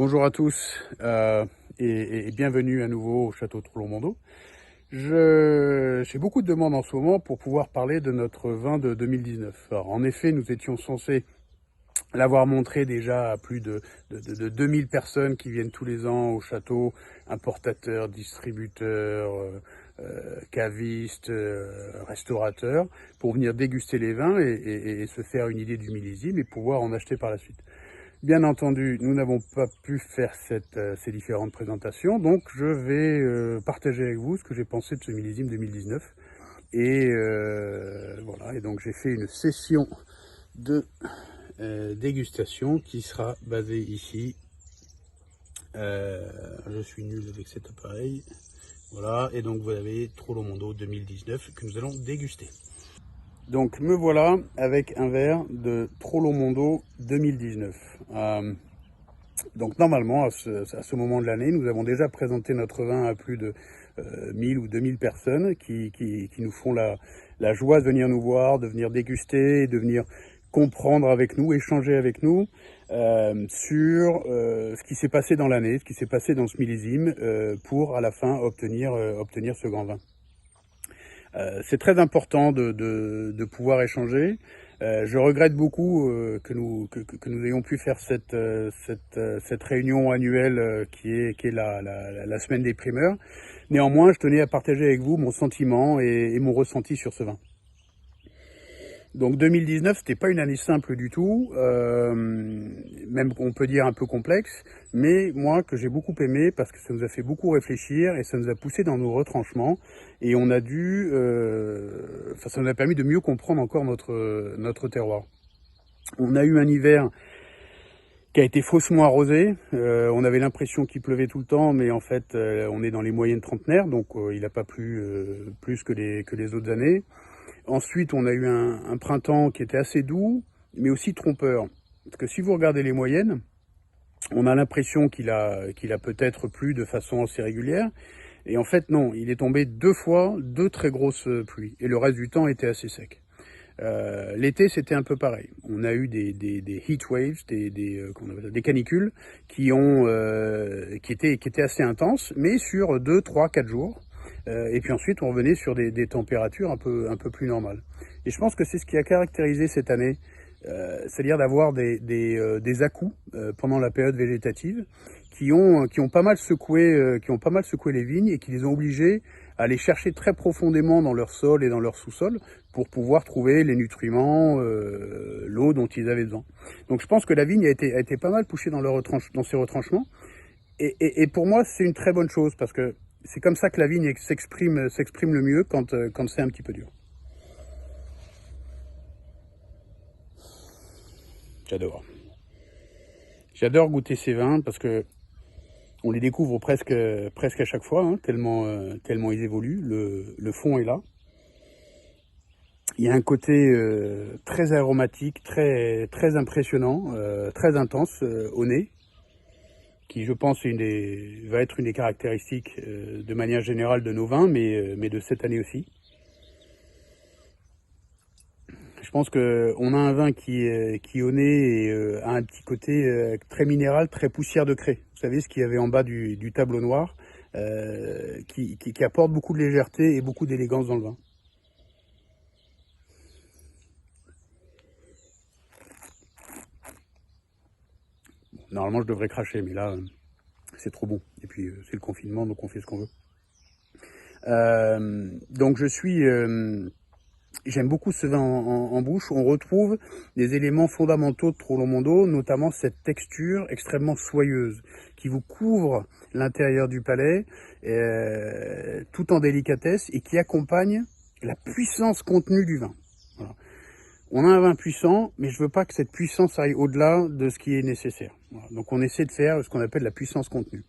Bonjour à tous et bienvenue à nouveau au Château Troulon-Mondo. J'ai beaucoup de demandes en ce moment pour pouvoir parler de notre vin de 2019. Alors, en effet, nous étions censés l'avoir montré déjà à plus de 2000 personnes qui viennent tous les ans au château, importateurs, distributeurs, cavistes, restaurateurs, pour venir déguster les vins et se faire une idée du millésime et pouvoir en acheter par la suite. Bien entendu, nous n'avons pas pu faire ces différentes présentations, donc je vais partager avec vous ce que j'ai pensé de ce millésime 2019. Et voilà, et donc j'ai fait une session de dégustation qui sera basée ici. Je suis nul avec cet appareil. Voilà, et donc vous avez Troulon-Mondo 2019 que nous allons déguster. Donc me voilà avec un verre de Troulon-Mondo 2019. Donc normalement, à ce moment de l'année, nous avons déjà présenté notre vin à plus de 1000 ou 2000 personnes qui nous font la joie de venir nous voir, de venir déguster, de venir comprendre avec nous, échanger avec nous sur ce qui s'est passé dans l'année, ce qui s'est passé dans ce millésime pour à la fin obtenir ce grand vin. C'est très important de pouvoir échanger. Je regrette beaucoup que nous ayons pu faire cette réunion annuelle qui est la semaine des primeurs. Néanmoins, je tenais à partager avec vous mon sentiment et mon ressenti sur ce vin. Donc 2019, c'était pas une année simple du tout, même on peut dire un peu complexe, mais moi que j'ai beaucoup aimé parce que ça nous a fait beaucoup réfléchir et ça nous a poussé dans nos retranchements et on a dû, ça nous a permis de mieux comprendre encore notre terroir. On a eu un hiver qui a été faussement arrosé, on avait l'impression qu'il pleuvait tout le temps, mais en fait on est dans les moyennes trentenaires, donc il n'a pas plu plus que les autres années. Ensuite, on a eu un printemps qui était assez doux, mais aussi trompeur. Parce que si vous regardez les moyennes, on a l'impression qu'il a peut-être plu de façon assez régulière. Et en fait, non, il est tombé deux très grosses pluies. Et le reste du temps était assez sec. L'été, c'était un peu pareil. On a eu des heat waves, des canicules qui étaient assez intenses, mais sur 2, 3, 4 jours. Et puis ensuite, on revenait sur des températures un peu plus normales. Et je pense que c'est ce qui a caractérisé cette année, c'est-à-dire d'avoir des à-coups pendant la période végétative qui ont pas mal secoué, les vignes et qui les ont obligés à aller chercher très profondément dans leur sol et dans leur sous-sol pour pouvoir trouver les nutriments, l'eau dont ils avaient besoin. Donc je pense que la vigne a été pas mal poussée dans ses retranchements. Et pour moi, c'est une très bonne chose parce que c'est comme ça que la vigne s'exprime le mieux quand c'est un petit peu dur. J'adore. J'adore goûter ces vins parce que on les découvre presque à chaque fois, hein, tellement ils évoluent. Le fond est là. Il y a un côté très aromatique, très impressionnant, très intense au nez, qui je pense va être une des caractéristiques de manière générale de nos vins, mais de cette année aussi. Je pense qu'on a un vin qui au nez a un petit côté très minéral, très poussière de craie. Vous savez, ce qu'il y avait en bas du tableau noir, qui apporte beaucoup de légèreté et beaucoup d'élégance dans le vin. Normalement, je devrais cracher, mais là, c'est trop bon. Et puis, c'est le confinement, donc on fait ce qu'on veut. Donc, j'aime beaucoup ce vin en bouche. On retrouve des éléments fondamentaux de Troulon-Mondo, notamment cette texture extrêmement soyeuse qui vous couvre l'intérieur du palais, tout en délicatesse et qui accompagne la puissance contenue du vin. Voilà. On a un vin puissant, mais je veux pas que cette puissance aille au-delà de ce qui est nécessaire. Voilà. Donc on essaie de faire ce qu'on appelle la puissance contenue.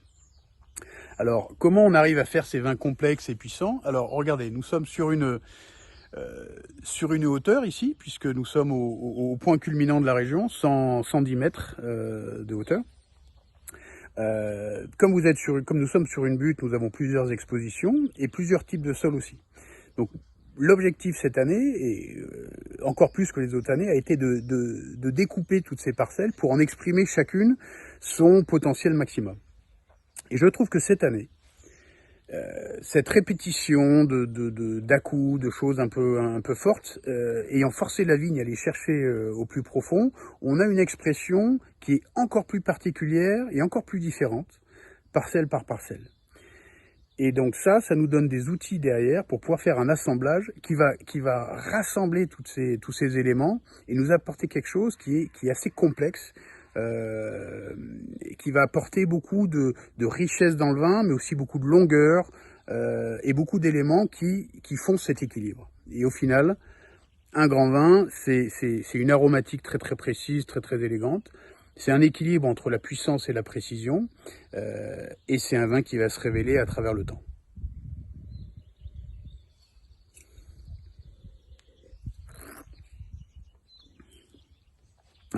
Alors, comment on arrive à faire ces vins complexes et puissants? Alors, regardez, nous sommes sur une hauteur ici, puisque nous sommes au point culminant de la région, 110 mètres de hauteur. Comme nous sommes sur une butte, nous avons plusieurs expositions et plusieurs types de sols aussi. Donc, l'objectif cette année, et encore plus que les autres années, a été de découper toutes ces parcelles pour en exprimer chacune son potentiel maximum. Et je trouve que cette année, cette répétition d'à-coups, de choses un peu fortes, ayant forcé la vigne à aller chercher au plus profond, on a une expression qui est encore plus particulière et encore plus différente, parcelle par parcelle. Et donc ça nous donne des outils derrière pour pouvoir faire un assemblage qui va rassembler tous ces éléments et nous apporter quelque chose qui est assez complexe, et qui va apporter beaucoup de richesse dans le vin, mais aussi beaucoup de longueur, et beaucoup d'éléments qui font cet équilibre. Et au final, un grand vin, c'est une aromatique très très précise, très très élégante. C'est un équilibre entre la puissance et la précision, et c'est un vin qui va se révéler à travers le temps.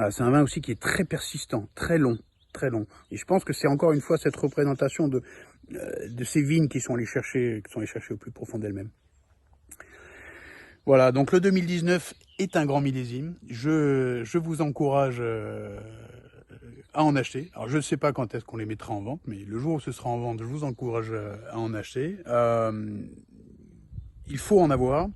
C'est un vin aussi qui est très persistant, très long, très long. Et je pense que c'est encore une fois cette représentation de ces vignes qui sont allées chercher au plus profond d'elles-mêmes. Voilà, donc le 2019 est un grand millésime. Je vous encourage à en acheter. Alors je ne sais pas quand est-ce qu'on les mettra en vente, mais le jour où ce sera en vente, je vous encourage à en acheter. Il faut en avoir.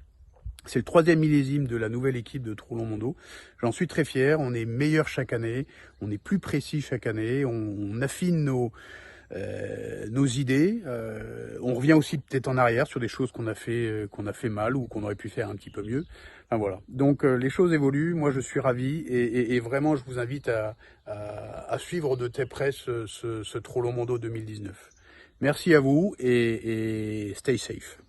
C'est le 3e millésime de la nouvelle équipe de Troulon-Mondo. J'en suis très fier. On est meilleur chaque année. On est plus précis chaque année. On affine nos idées. On revient aussi peut-être en arrière sur des choses qu'on a fait mal ou qu'on aurait pu faire un petit peu mieux. Enfin, voilà. Donc les choses évoluent. Moi, je suis ravi et vraiment, je vous invite à suivre de très près ce Troulon-Mondo 2019. Merci à vous et stay safe.